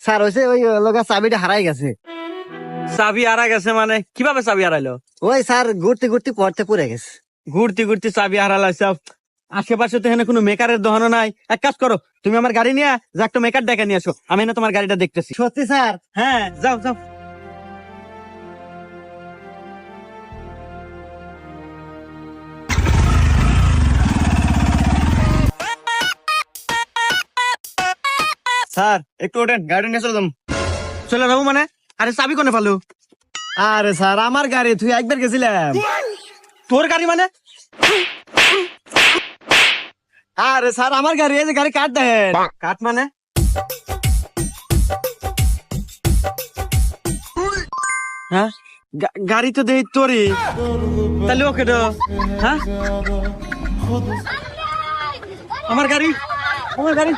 Sir হয়েছে ওই লোকের চাবিটা হারাই গেছে। চাবি হারা গেছে মানে কিভাবে চাবি হারাইলো? ওই স্যার ঘুরতে ঘুরতে পড়তে পড়ে গেছে। ঘুরতে ঘুরতে চাবি হারালাইছে। আশেপাশে তো এখানে কোনো মেকারের দোকানও নাই। এক কাজ করো, তুমি আমার গাড়ি নিয়ে যা একটা মেকার ডেকে নিয়ে আসো, আমি না তোমার গাড়িটা দেখতেছি। সত্যি স্যার? হ্যাঁ, যাও যাও। স্যার একটু ওঠেন, গাড়ি নিয়ে চলে যাম। চলে যাবো মানে? আরে চাবি কোনে পালো? আরে স্যার আমার গাড়ি, তুই একবার গেছিলাম। তোর গাড়ি মানে? আরে স্যার আমার গাড়ি, এই যে গাড়ি কাট দেন। কাঠ মানে? হ্যাঁ, গাড়ি তো দেই তোরই, তাহলে ওকে তো। হ্যাঁ, আমার গাড়ি, আমার গাড়ি।